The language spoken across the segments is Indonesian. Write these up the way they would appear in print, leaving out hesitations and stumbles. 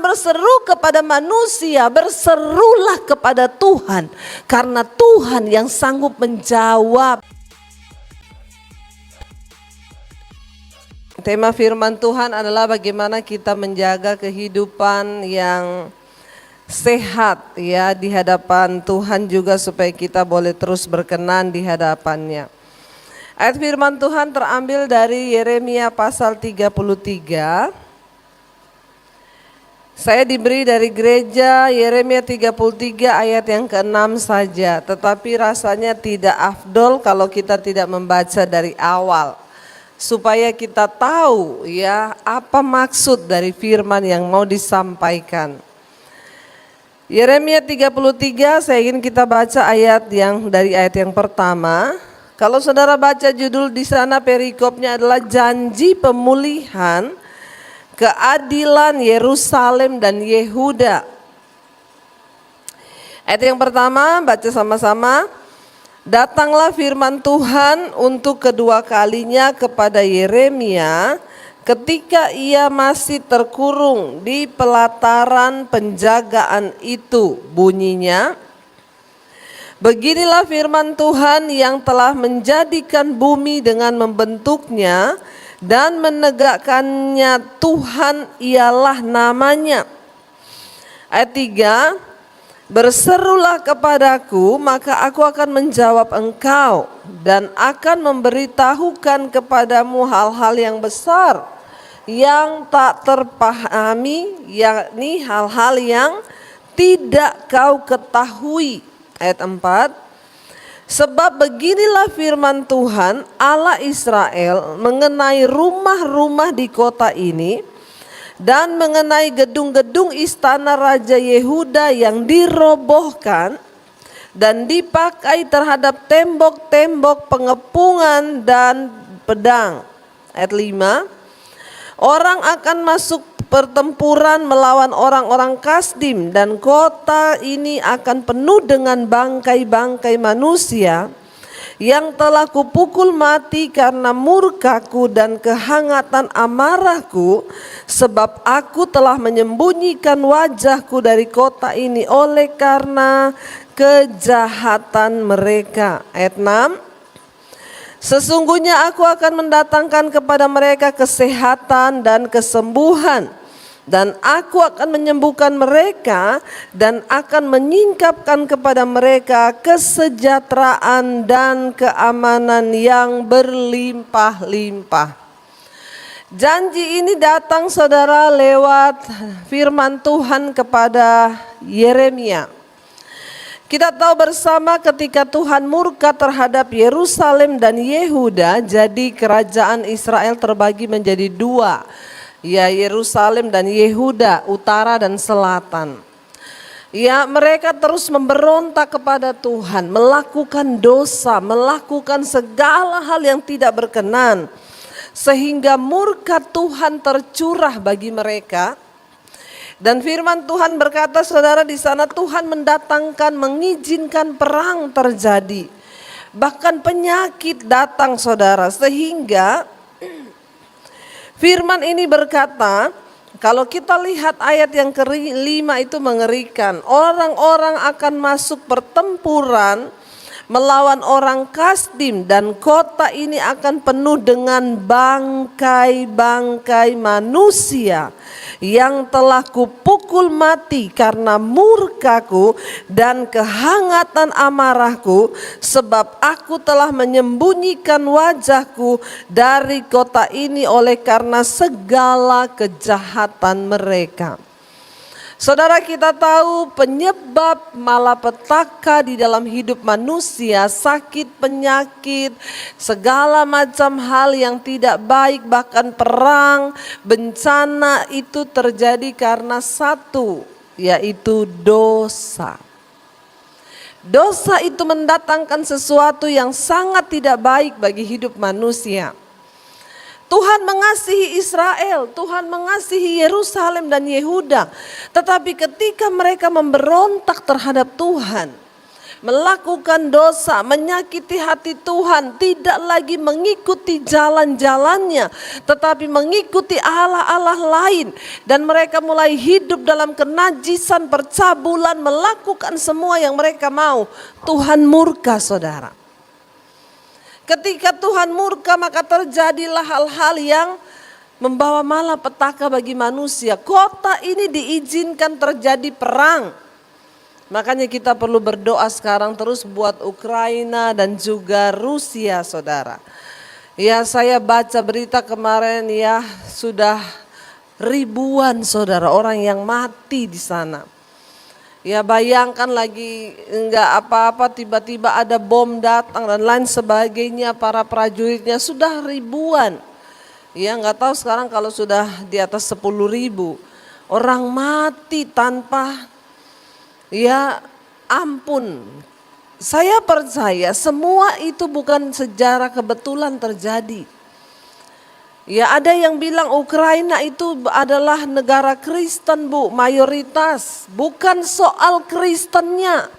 berseru kepada manusia, berserulah kepada Tuhan, karena Tuhan yang sanggup menjawab. Tema firman Tuhan adalah bagaimana kita menjaga kehidupan yang sehat ya di hadapan Tuhan juga, supaya kita boleh terus berkenan di hadapannya. Ayat firman Tuhan terambil dari Yeremia pasal 33. Saya diberi dari gereja Yeremia 33 ayat yang ke-6 saja, tetapi rasanya tidak afdol kalau kita tidak membaca dari awal, supaya kita tahu ya apa maksud dari firman yang mau disampaikan. Yeremia 33, saya ingin kita baca dari ayat yang pertama. Kalau saudara baca judul di sana, perikopnya adalah janji pemulihan keadilan Yerusalem dan Yehuda. Ayat yang pertama, baca sama-sama. Datanglah firman Tuhan untuk kedua kalinya kepada Yeremia ketika ia masih terkurung di pelataran penjagaan itu. Bunyinya, beginilah firman Tuhan yang telah menjadikan bumi dengan membentuknya dan menegakkannya, Tuhan ialah namanya. Ayat 3, berserulah kepadaku, maka aku akan menjawab engkau dan akan memberitahukan kepadamu hal-hal yang besar yang tak terpahami, yakni hal-hal yang tidak kau ketahui. Ayat 4, sebab beginilah firman Tuhan Allah Israel mengenai rumah-rumah di kota ini dan mengenai gedung-gedung istana Raja Yehuda yang dirobohkan dan dipakai terhadap tembok-tembok pengepungan dan pedang. Ayat 5, orang akan masuk pertempuran melawan orang-orang Kasdim dan kota ini akan penuh dengan bangkai-bangkai manusia yang telah kupukul mati karena murkaku dan kehangatan amarahku, sebab aku telah menyembunyikan wajahku dari kota ini oleh karena kejahatan mereka. Ayat 6, sesungguhnya aku akan mendatangkan kepada mereka kesehatan dan kesembuhan, dan aku akan menyembuhkan mereka dan akan menyingkapkan kepada mereka kesejahteraan dan keamanan yang berlimpah-limpah. Janji ini datang saudara lewat firman Tuhan kepada Yeremia. Kita tahu bersama ketika Tuhan murka terhadap Yerusalem dan Yehuda, jadi kerajaan Israel terbagi menjadi dua, ya Yerusalem dan Yehuda, utara dan selatan. Ya, mereka terus memberontak kepada Tuhan, melakukan dosa, melakukan segala hal yang tidak berkenan, sehingga murka Tuhan tercurah bagi mereka. Dan firman Tuhan berkata saudara, di sana Tuhan mengizinkan perang terjadi. Bahkan penyakit datang saudara, sehingga firman ini berkata, kalau kita lihat ayat yang ke-5 itu mengerikan. Orang-orang akan masuk pertempuran melawan orang Kasdim dan kota ini akan penuh dengan bangkai-bangkai manusia yang telah kupukul mati karena murkaku dan kehangatan amarahku, sebab aku telah menyembunyikan wajahku dari kota ini oleh karena segala kejahatan mereka. Saudara, kita tahu penyebab malapetaka di dalam hidup manusia, sakit, penyakit, segala macam hal yang tidak baik, bahkan perang, bencana itu terjadi karena satu, yaitu dosa. Dosa itu mendatangkan sesuatu yang sangat tidak baik bagi hidup manusia. Tuhan mengasihi Israel, Tuhan mengasihi Yerusalem dan Yehuda. Tetapi ketika mereka memberontak terhadap Tuhan, melakukan dosa, menyakiti hati Tuhan, tidak lagi mengikuti jalan-jalannya, tetapi mengikuti Allah-Allah lain. Dan mereka mulai hidup dalam kenajisan, percabulan, melakukan semua yang mereka mau. Tuhan murka, saudara. Ketika Tuhan murka, maka terjadilah hal-hal yang membawa malapetaka bagi manusia. Kota ini diizinkan terjadi perang. Makanya kita perlu berdoa sekarang terus buat Ukraina dan juga Rusia, saudara. Ya, saya baca berita kemarin, ya sudah ribuan saudara orang yang mati di sana. Ya, bayangkan lagi enggak apa-apa tiba-tiba ada bom datang dan lain sebagainya, para prajuritnya sudah ribuan. Ya, nggak tahu sekarang kalau sudah di atas 10.000 orang mati tanpa, ya ampun. Saya percaya semua itu bukan sejarah kebetulan terjadi. Ya, ada yang bilang Ukraina itu adalah negara Kristen, Bu, mayoritas. Bukan soal Kristennya.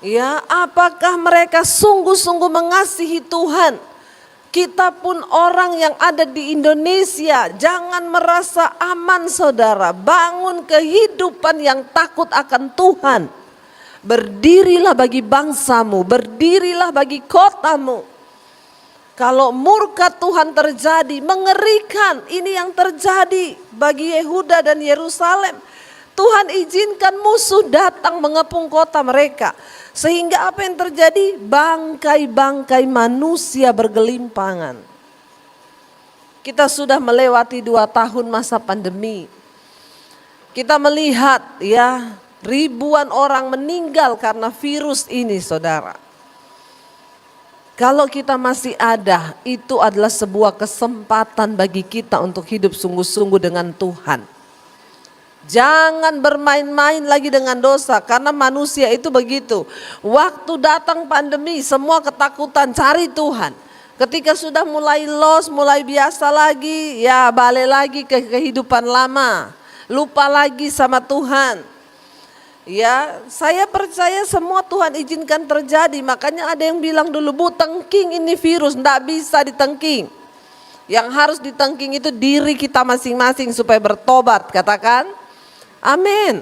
Ya, apakah mereka sungguh-sungguh mengasihi Tuhan? Kita pun orang yang ada di Indonesia, jangan merasa aman, saudara. Bangun kehidupan yang takut akan Tuhan. Berdirilah bagi bangsamu, berdirilah bagi kotamu. Kalau murka Tuhan terjadi, mengerikan. Ini yang terjadi bagi Yehuda dan Yerusalem. Tuhan izinkan musuh datang mengepung kota mereka. Sehingga apa yang terjadi? Bangkai-bangkai manusia bergelimpangan. Kita sudah melewati 2 tahun masa pandemi. Kita melihat, ya, ribuan orang meninggal karena virus ini, saudara. Kalau kita masih ada, itu adalah sebuah kesempatan bagi kita untuk hidup sungguh-sungguh dengan Tuhan. Jangan bermain-main lagi dengan dosa, karena manusia itu begitu. Waktu datang pandemi, semua ketakutan, cari Tuhan. Ketika sudah mulai loss, mulai biasa lagi, ya balik lagi ke kehidupan lama. Lupa lagi sama Tuhan. Ya, saya percaya semua Tuhan izinkan terjadi. Makanya ada yang bilang dulu, Bu, tengking ini virus, enggak bisa ditengking. Yang harus ditengking itu diri kita masing-masing supaya bertobat, katakan amin.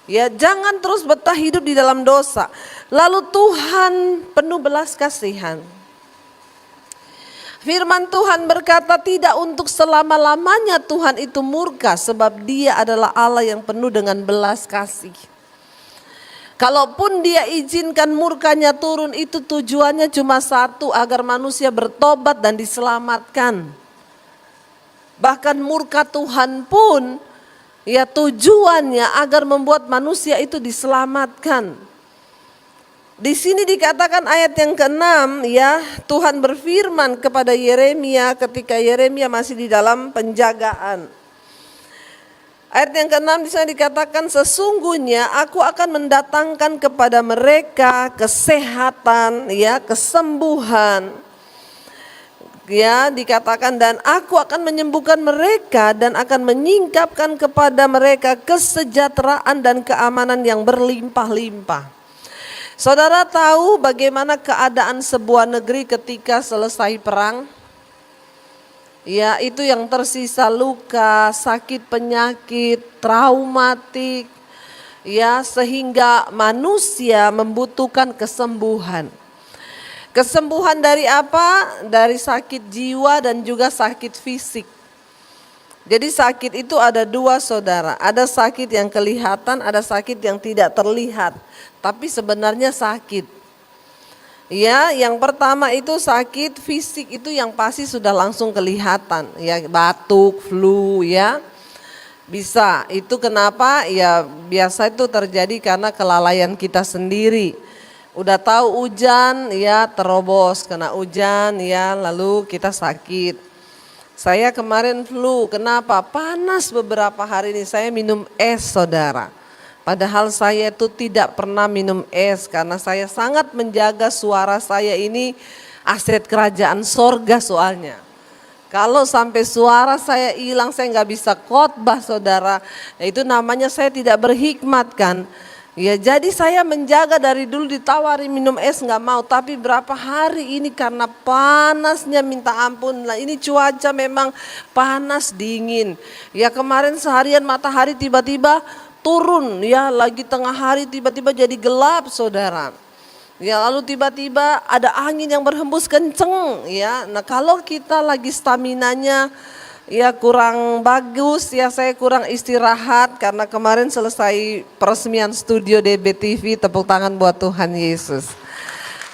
Ya, jangan terus betah hidup di dalam dosa. Lalu Tuhan penuh belas kasihan. Firman Tuhan berkata tidak untuk selama-lamanya Tuhan itu murka, sebab Dia adalah Allah yang penuh dengan belas kasih. Kalaupun Dia izinkan murkanya turun, itu tujuannya cuma satu, agar manusia bertobat dan diselamatkan. Bahkan murka Tuhan pun, ya tujuannya agar membuat manusia itu diselamatkan. Di sini dikatakan ayat yang ke-6, ya, Tuhan berfirman kepada Yeremia ketika Yeremia masih di dalam penjagaan. Ayat yang ke-6 di sana dikatakan, sesungguhnya aku akan mendatangkan kepada mereka kesehatan, ya, kesembuhan. Ya, dikatakan dan aku akan menyembuhkan mereka dan akan menyingkapkan kepada mereka kesejahteraan dan keamanan yang berlimpah-limpah. Saudara tahu bagaimana keadaan sebuah negeri ketika selesai perang? Ya, itu yang tersisa luka, sakit penyakit, traumatik. Ya, sehingga manusia membutuhkan kesembuhan. Kesembuhan dari apa? Dari sakit jiwa dan juga sakit fisik. Jadi sakit itu ada 2, saudara. Ada sakit yang kelihatan, ada sakit yang tidak terlihat. Tapi sebenarnya sakit. Ya, yang pertama itu sakit fisik, itu yang pasti sudah langsung kelihatan. Ya, batuk, flu, ya. Bisa. Itu kenapa? Ya, biasa itu terjadi karena kelalaian kita sendiri. Udah tahu hujan, ya terobos kena hujan, ya lalu kita sakit. Saya kemarin flu, kenapa? Panas beberapa hari ini, saya minum es, saudara. Padahal saya itu tidak pernah minum es karena saya sangat menjaga suara saya ini aset kerajaan sorga soalnya. Kalau sampai suara saya hilang, saya nggak bisa khotbah, saudara. Nah, itu namanya saya tidak berhikmat kan. Ya jadi saya menjaga dari dulu ditawari minum es nggak mau, tapi berapa hari ini karena panasnya minta ampun lah, ini cuaca memang panas dingin. Ya kemarin seharian matahari tiba-tiba turun, ya lagi tengah hari tiba-tiba jadi gelap saudara. Ya lalu tiba-tiba ada angin yang berhembus kenceng ya. Nah kalau kita lagi staminanya ya kurang bagus ya, saya kurang istirahat karena kemarin selesai peresmian studio DBTV, tepuk tangan buat Tuhan Yesus.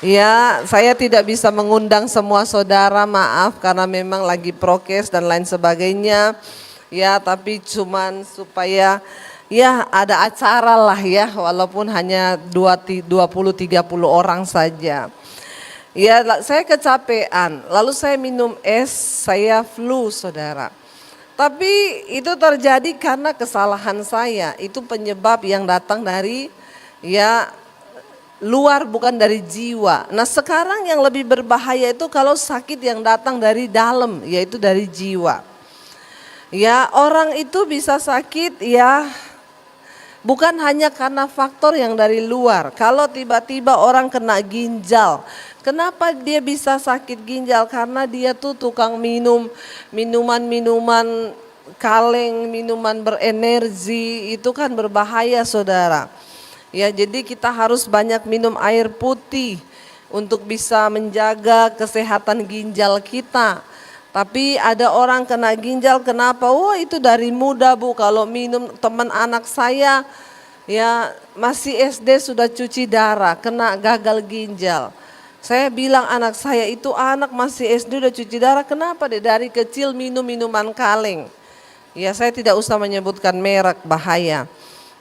Ya saya tidak bisa mengundang semua saudara, maaf karena memang lagi prokes dan lain sebagainya. Ya tapi cuman supaya ya ada acara lah ya, walaupun hanya 20-30 orang saja. Ya saya kecapean, lalu saya minum es, saya flu saudara. Tapi itu terjadi karena kesalahan saya, itu penyebab yang datang dari ya luar bukan dari jiwa. Nah sekarang yang lebih berbahaya itu kalau sakit yang datang dari dalam, yaitu dari jiwa. Ya orang itu bisa sakit ya bukan hanya karena faktor yang dari luar. Kalau tiba-tiba orang kena ginjal, kenapa dia bisa sakit ginjal? Karena dia tuh tukang minum minuman-minuman kaleng, minuman berenergi, itu kan berbahaya saudara. Ya jadi kita harus banyak minum air putih untuk bisa menjaga kesehatan ginjal kita. Tapi ada orang kena ginjal, kenapa? Wah itu dari muda bu, kalau minum. Teman anak saya ya masih SD sudah cuci darah, kena gagal ginjal. Saya bilang anak saya itu anak masih SD udah cuci darah, kenapa deh? Dari kecil minum minuman kaleng. Ya saya tidak usah menyebutkan merek, bahaya.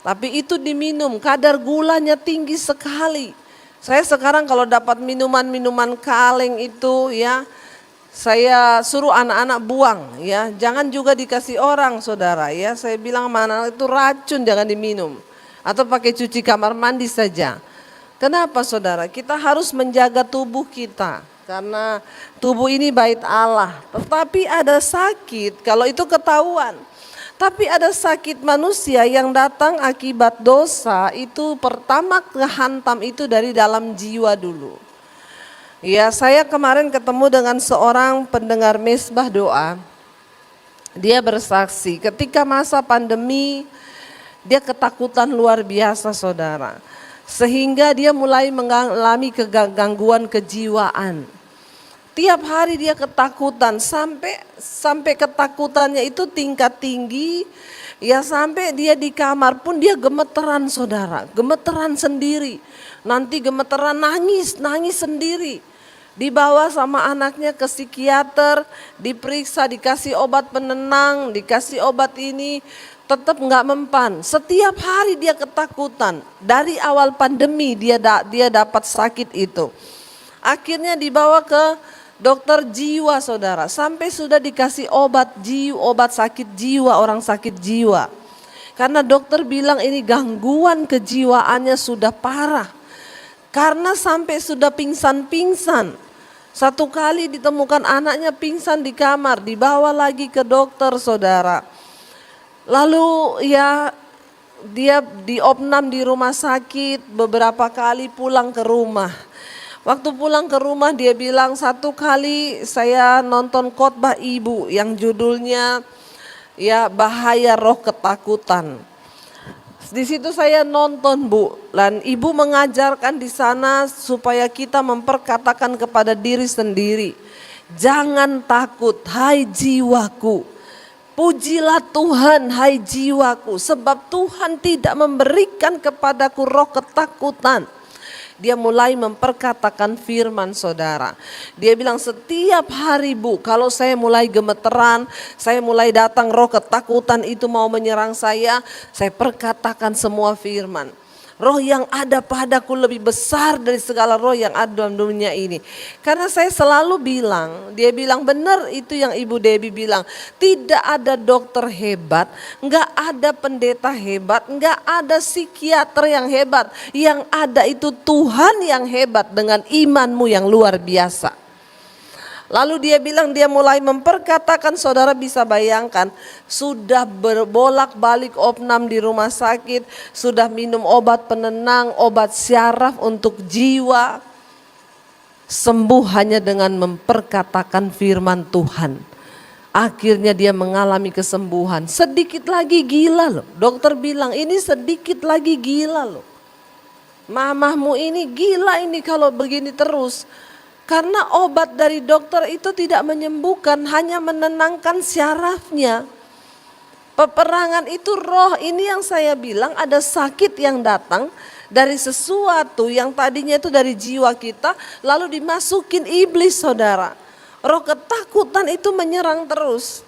Tapi itu diminum, kadar gulanya tinggi sekali. Saya sekarang kalau dapat minuman-minuman kaleng itu ya, saya suruh anak-anak buang ya, jangan juga dikasih orang saudara ya. Saya bilang sama anak itu racun, jangan diminum. Atau pakai cuci kamar mandi saja. Kenapa saudara? Kita harus menjaga tubuh kita. Karena tubuh ini bait Allah. Tetapi ada sakit kalau itu ketahuan. Tapi ada sakit manusia yang datang akibat dosa, itu pertama kehantam itu dari dalam jiwa dulu. Ya saya kemarin ketemu dengan seorang pendengar mesbah doa. Dia bersaksi ketika masa pandemi dia ketakutan luar biasa saudara. Sehingga dia mulai mengalami kegangguan kejiwaan. Tiap hari dia ketakutan sampai ketakutannya itu tingkat tinggi. Ya sampai dia di kamar pun dia gemeteran saudara, gemeteran sendiri. Nanti gemeteran nangis sendiri. Dibawa sama anaknya ke psikiater, diperiksa, dikasih obat penenang, dikasih obat ini, tetap nggak mempan. Setiap hari dia ketakutan. Dari awal pandemi dia dapat sakit itu. Akhirnya dibawa ke dokter jiwa saudara, sampai sudah dikasih obat sakit jiwa, orang sakit jiwa. Karena dokter bilang ini gangguan kejiwaannya sudah parah. Karena sampai sudah pingsan-pingsan. Satu kali ditemukan anaknya pingsan di kamar, dibawa lagi ke dokter saudara. Lalu ya dia diopnam di rumah sakit, beberapa kali pulang ke rumah. Waktu pulang ke rumah dia bilang, satu kali saya nonton khotbah ibu yang judulnya ya bahaya roh ketakutan. Di situ saya nonton bu, dan ibu mengajarkan di sana supaya kita memperkatakan kepada diri sendiri, jangan takut hai jiwaku, pujilah Tuhan hai jiwaku, sebab Tuhan tidak memberikan kepadaku roh ketakutan. Dia mulai memperkatakan firman saudara. Dia bilang setiap hari bu, kalau saya mulai gemeteran, saya mulai datang roh ketakutan itu mau menyerang saya perkatakan semua firman. Roh yang ada padaku lebih besar dari segala roh yang ada dalam dunia ini. Karena saya selalu bilang, dia bilang benar itu yang Ibu Debbie bilang. Tidak ada dokter hebat, enggak ada pendeta hebat, enggak ada psikiater yang hebat. Yang ada itu Tuhan yang hebat dengan imanmu yang luar biasa. Lalu dia bilang dia mulai memperkatakan, saudara bisa bayangkan, sudah berbolak-balik opnam di rumah sakit, sudah minum obat penenang, obat syaraf untuk jiwa. Sembuh hanya dengan memperkatakan firman Tuhan. Akhirnya dia mengalami kesembuhan. Sedikit lagi gila loh. Dokter bilang ini sedikit lagi gila loh. Mamahmu ini gila ini kalau begini terus. Karena obat dari dokter itu tidak menyembuhkan, hanya menenangkan syarafnya. Peperangan itu roh, ini yang saya bilang ada sakit yang datang dari sesuatu yang tadinya itu dari jiwa kita, lalu dimasukin iblis, saudara. Roh ketakutan itu menyerang terus.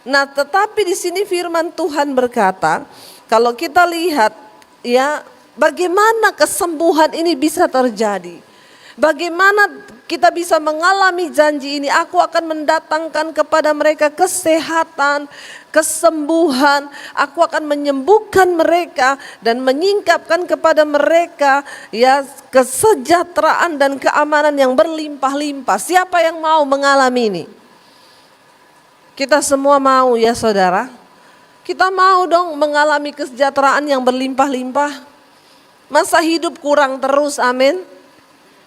Nah, tetapi di sini firman Tuhan berkata, kalau kita lihat ya bagaimana kesembuhan ini bisa terjadi. Bagaimana kita bisa mengalami janji ini, aku akan mendatangkan kepada mereka kesehatan, kesembuhan, aku akan menyembuhkan mereka dan menyingkapkan kepada mereka ya kesejahteraan dan keamanan yang berlimpah-limpah. Siapa yang mau mengalami ini? Kita semua mau ya saudara. Kita mau dong mengalami kesejahteraan yang berlimpah-limpah. Masa hidup kurang terus, amin.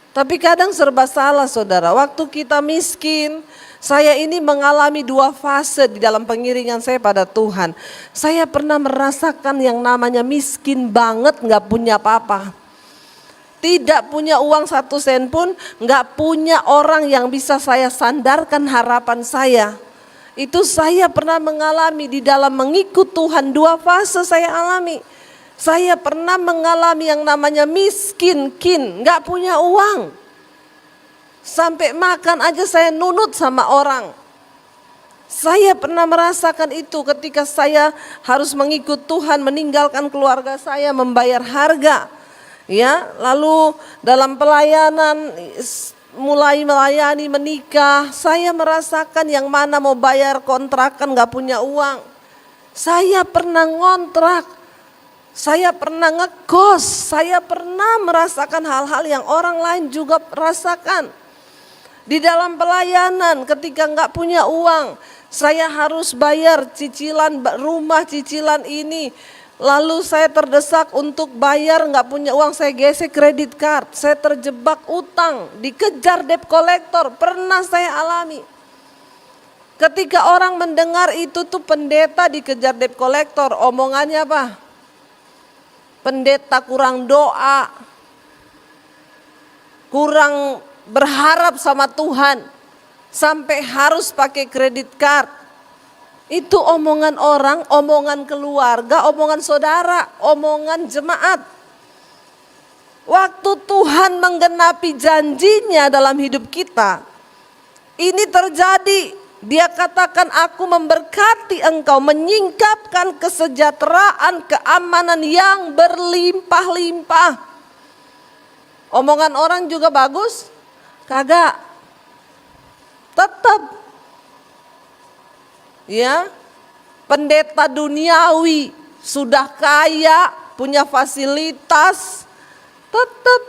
Tapi kadang serba salah saudara, waktu kita miskin, saya ini mengalami dua fase di dalam pengiringan saya pada Tuhan. Saya pernah merasakan yang namanya miskin banget, gak punya apa-apa. Tidak punya uang 1 sen pun, gak punya orang yang bisa saya sandarkan harapan saya. Itu saya pernah mengalami di dalam mengikut Tuhan, dua fase saya alami. Saya pernah mengalami yang namanya miskin, gak punya uang. Sampai makan aja saya nunut sama orang. Saya pernah merasakan itu ketika saya harus mengikut Tuhan, meninggalkan keluarga saya, membayar harga. Ya, lalu dalam pelayanan mulai melayani menikah, saya merasakan yang mana mau bayar kontrakan gak punya uang. Saya pernah ngontrak. Saya pernah ngekos, saya pernah merasakan hal-hal yang orang lain juga rasakan. Di dalam pelayanan ketika nggak punya uang, saya harus bayar cicilan rumah, cicilan ini. Lalu saya terdesak untuk bayar, nggak punya uang, saya gesek kredit card. Saya terjebak utang, dikejar debt collector, pernah saya alami. Ketika orang mendengar itu tuh pendeta dikejar debt collector, omongannya apa? Pendeta kurang doa, kurang berharap sama Tuhan, sampai harus pakai kredit card. Itu omongan orang, omongan keluarga, omongan saudara, omongan jemaat. Waktu Tuhan menggenapi janjinya dalam hidup kita, ini terjadi. Dia katakan, aku memberkati engkau, menyingkapkan kesejahteraan, keamanan yang berlimpah-limpah. Omongan orang juga bagus? Kagak. Tetap. Ya, pendeta duniawi, sudah kaya, punya fasilitas, tetap.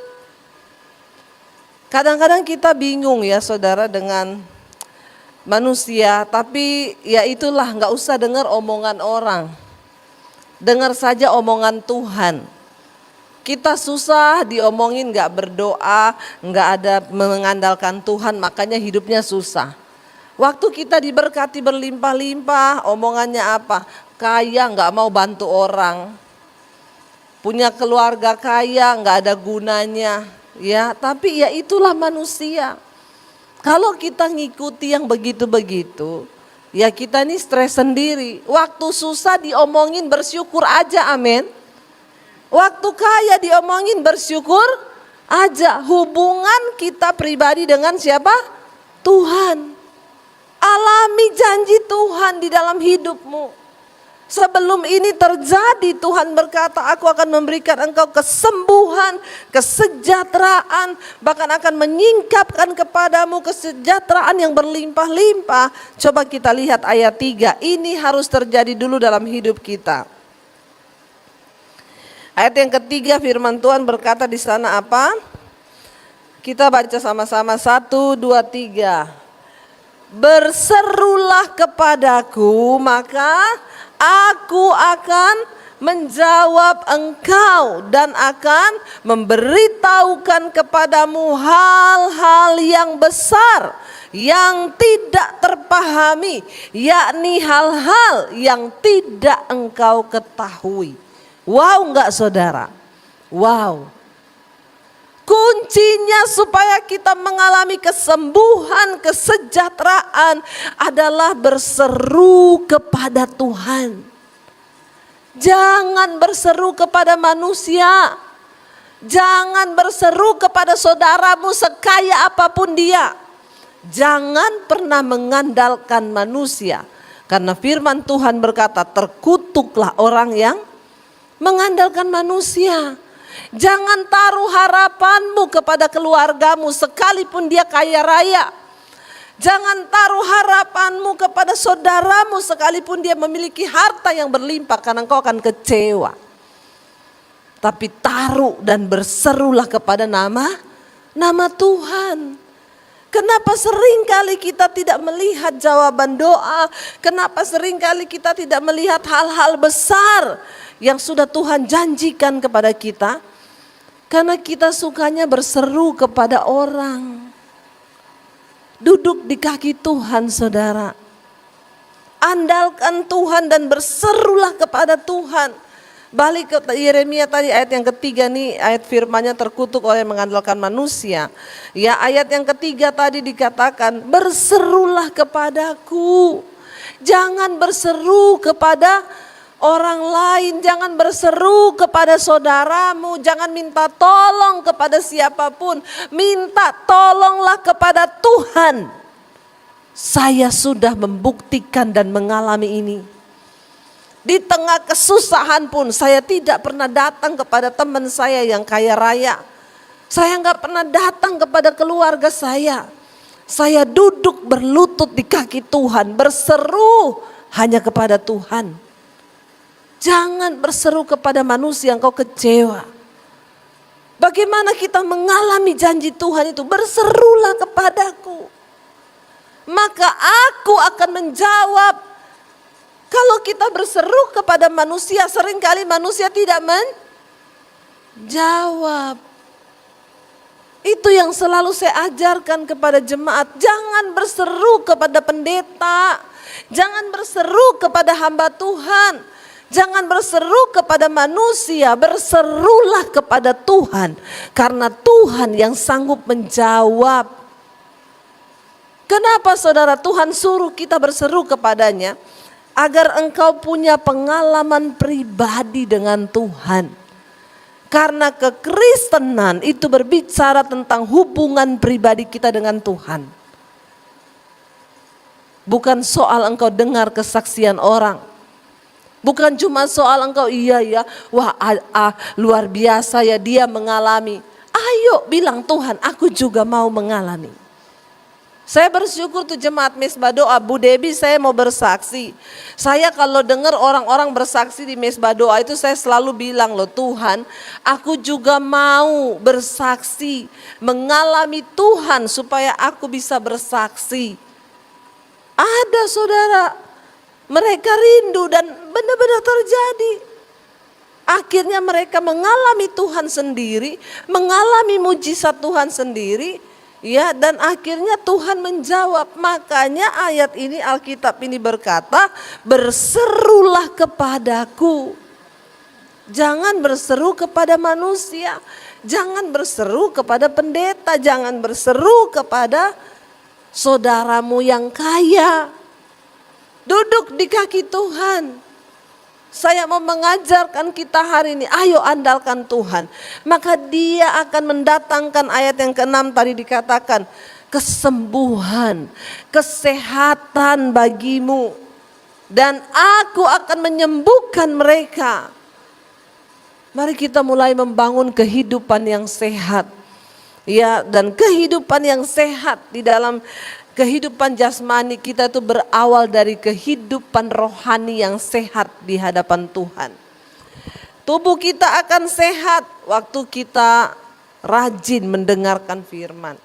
Kadang-kadang kita bingung ya saudara dengan manusia, tapi ya itulah, gak usah dengar omongan orang. Dengar saja omongan Tuhan. Kita susah diomongin, gak berdoa, gak ada mengandalkan Tuhan, makanya hidupnya susah. Waktu kita diberkati berlimpah-limpah, omongannya apa? Kaya gak mau bantu orang. Punya keluarga kaya gak ada gunanya. Ya, tapi ya itulah manusia. Kalau kita ngikuti yang begitu-begitu, ya kita nih stres sendiri. Waktu susah diomongin bersyukur aja, amin. Waktu kaya diomongin bersyukur aja. Hubungan kita pribadi dengan siapa? Tuhan. Alami janji Tuhan di dalam hidupmu. Sebelum ini terjadi, Tuhan berkata, aku akan memberikan engkau kesembuhan, kesejahteraan, bahkan akan menyingkapkan kepadamu kesejahteraan yang berlimpah-limpah. Coba kita lihat ayat 3, ini harus terjadi dulu dalam hidup kita. Ayat yang ketiga firman Tuhan berkata di sana apa? Kita baca sama-sama 1, 2, 3. berserulah kepadaku, maka aku akan menjawab engkau dan akan memberitahukan kepadamu hal-hal yang besar yang tidak terpahami, yakni hal-hal yang tidak engkau ketahui. Wow, enggak saudara? Wow. Kuncinya supaya kita mengalami kesembuhan, kesejahteraan adalah berseru kepada Tuhan. Jangan berseru kepada manusia. Jangan berseru kepada saudaramu sekaya apapun dia. Jangan pernah mengandalkan manusia. Karena firman Tuhan berkata, terkutuklah orang yang mengandalkan manusia. Jangan taruh harapanmu kepada keluargamu sekalipun dia kaya raya. Jangan taruh harapanmu kepada saudaramu sekalipun dia memiliki harta yang berlimpah, karena engkau akan kecewa. Tapi taruh dan berserulah kepada nama Tuhan. Kenapa seringkali kita tidak melihat jawaban doa? Kenapa seringkali kita tidak melihat hal-hal besar yang sudah Tuhan janjikan kepada kita? Karena kita sukanya berseru kepada orang. Duduk di kaki Tuhan, saudara. Andalkan Tuhan dan berserulah kepada Tuhan. Balik ke Yeremia tadi ayat yang ketiga nih, ayat firmannya terkutuk oleh mengandalkan manusia. Ya, ayat yang ketiga tadi dikatakan berserulah kepadaku. Jangan berseru kepada orang lain, jangan berseru kepada saudaramu, jangan minta tolong kepada siapapun, minta tolonglah kepada Tuhan. Saya sudah membuktikan dan mengalami ini. Di tengah kesusahan pun saya tidak pernah datang kepada teman saya yang kaya raya. Saya nggak pernah datang kepada keluarga saya. Saya duduk berlutut di kaki Tuhan, berseru hanya kepada Tuhan. Jangan berseru kepada manusia yang kau kecewa. Bagaimana kita mengalami janji Tuhan itu? Berserulah kepadaku, maka aku akan menjawab. Kalau kita berseru kepada manusia, seringkali manusia tidak menjawab. Itu yang selalu saya ajarkan kepada jemaat. Jangan berseru kepada pendeta. Jangan berseru kepada hamba Tuhan. Jangan berseru kepada manusia, berserulah kepada Tuhan. Karena Tuhan yang sanggup menjawab. Kenapa saudara Tuhan suruh kita berseru kepadanya? Agar engkau punya pengalaman pribadi dengan Tuhan. Karena kekristenan itu berbicara tentang hubungan pribadi kita dengan Tuhan. Bukan soal engkau dengar kesaksian orang. Bukan cuma soal engkau iya ya, wah luar biasa ya dia mengalami. Ayo bilang Tuhan, aku juga mau mengalami. Saya bersyukur tuh jemaat Mesbah Doa, Bu Debi saya mau bersaksi. Saya kalau dengar orang-orang bersaksi di Mesbah Doa itu saya selalu bilang loh Tuhan, aku juga mau bersaksi, mengalami Tuhan supaya aku bisa bersaksi. Ada saudara, mereka rindu dan benar-benar terjadi. Akhirnya mereka mengalami Tuhan sendiri, mengalami mujizat Tuhan sendiri. Ya, dan akhirnya Tuhan menjawab. Makanya ayat ini Alkitab ini berkata, berserulah kepadaku. Jangan berseru kepada manusia, jangan berseru kepada pendeta, jangan berseru kepada saudaramu yang kaya. Duduk di kaki Tuhan. Saya mau mengajarkan kita hari ini, ayo andalkan Tuhan. Maka dia akan mendatangkan ayat yang ke-6 tadi dikatakan, kesembuhan, kesehatan bagimu. Dan aku akan menyembuhkan mereka. Mari kita mulai membangun kehidupan yang sehat. Ya, dan kehidupan yang sehat di dalam kehidupan jasmani kita itu berawal dari kehidupan rohani yang sehat di hadapan Tuhan. Tubuh kita akan sehat waktu kita rajin mendengarkan firman.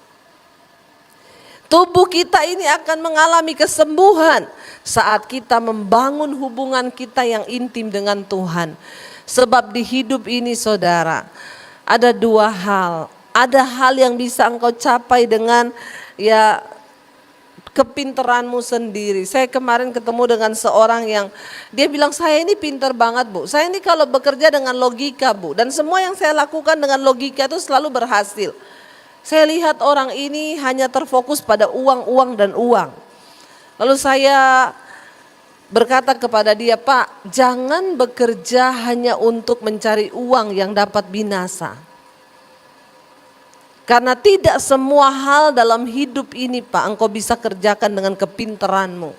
Tubuh kita ini akan mengalami kesembuhan saat kita membangun hubungan kita yang intim dengan Tuhan. Sebab di hidup ini saudara, ada dua hal. Ada hal yang bisa engkau capai dengan kepinteranmu sendiri. Saya kemarin ketemu dengan seorang yang dia bilang, saya ini pinter banget Bu. Saya ini kalau bekerja dengan logika Bu. Dan semua yang saya lakukan dengan logika itu selalu berhasil. Saya lihat orang ini hanya terfokus pada uang, uang, dan uang. Lalu saya berkata kepada dia, Pak, jangan bekerja hanya untuk mencari uang yang dapat binasa. Karena tidak semua hal dalam hidup ini Pak, engkau bisa kerjakan dengan kepintaranmu.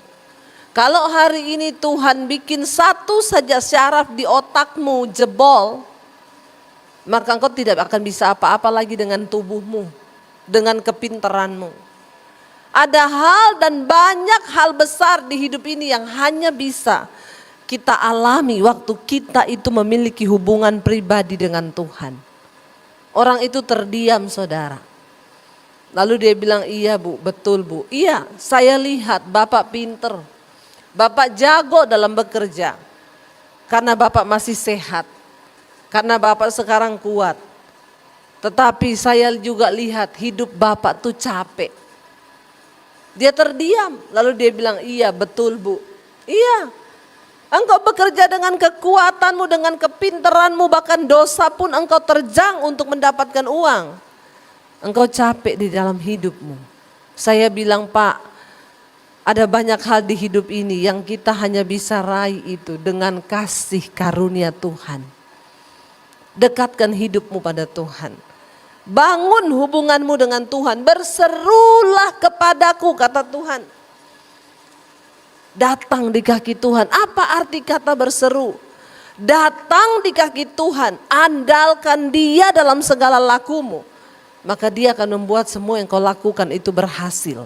Kalau hari ini Tuhan bikin satu saja syaraf di otakmu jebol, maka engkau tidak akan bisa apa-apa lagi dengan tubuhmu, dengan kepintaranmu. Ada hal dan banyak hal besar di hidup ini yang hanya bisa kita alami waktu kita itu memiliki hubungan pribadi dengan Tuhan. Orang itu terdiam saudara. Lalu dia bilang, iya Bu, betul Bu. Iya, saya lihat Bapak pinter. Bapak jago dalam bekerja. Karena Bapak masih sehat. Karena Bapak sekarang kuat. Tetapi saya juga lihat hidup Bapak tuh capek. Dia terdiam, lalu dia bilang, iya betul Bu. Iya, engkau bekerja dengan kekuatanmu, dengan kepintaranmu, bahkan dosa pun engkau terjang untuk mendapatkan uang. Engkau capek di dalam hidupmu. Saya bilang, Pak, ada banyak hal di hidup ini yang kita hanya bisa raih itu dengan kasih karunia Tuhan. Dekatkan hidupmu pada Tuhan. Bangun hubunganmu dengan Tuhan. Berserulah kepadaku, kata Tuhan. Datang di kaki Tuhan. Apa arti kata berseru? Datang di kaki Tuhan. Andalkan Dia dalam segala lakumu. Maka Dia akan membuat semua yang kau lakukan itu berhasil.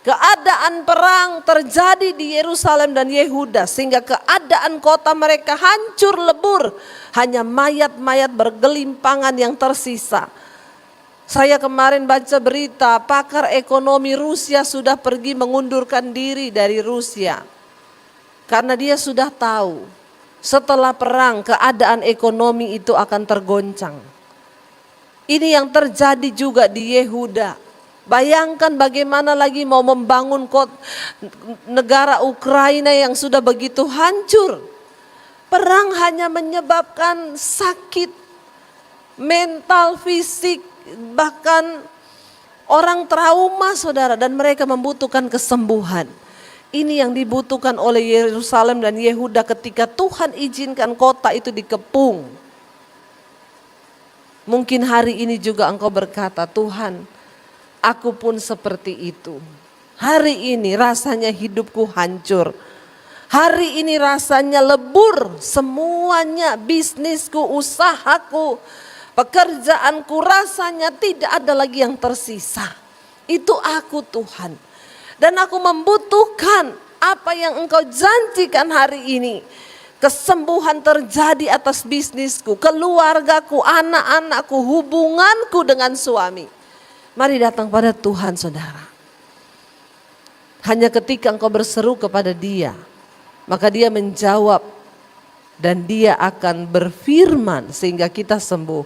Keadaan perang terjadi di Yerusalem dan Yehuda sehingga keadaan kota mereka hancur lebur. Hanya mayat-mayat bergelimpangan yang tersisa. Saya kemarin baca berita pakar ekonomi Rusia sudah pergi mengundurkan diri dari Rusia. Karena dia sudah tahu setelah perang keadaan ekonomi itu akan tergoncang. Ini yang terjadi juga di Yehuda. Bayangkan bagaimana lagi mau membangun negara Ukraina yang sudah begitu hancur. Perang hanya menyebabkan sakit mental, fisik, bahkan orang trauma saudara, dan mereka membutuhkan kesembuhan. Ini yang dibutuhkan oleh Yerusalem dan Yehuda ketika Tuhan izinkan kota itu dikepung. Mungkin hari ini juga engkau berkata, Tuhan, aku pun seperti itu. Hari ini rasanya hidupku hancur. Hari ini rasanya lebur semuanya, bisnisku, usahaku, pekerjaanku, rasanya tidak ada lagi yang tersisa. Itu aku Tuhan. Dan aku membutuhkan apa yang engkau janjikan hari ini. Kesembuhan terjadi atas bisnisku, keluargaku, anak-anakku, hubunganku dengan suami. Mari datang pada Tuhan saudara. Hanya ketika engkau berseru kepada Dia, maka Dia menjawab dan Dia akan berfirman sehingga kita sembuh.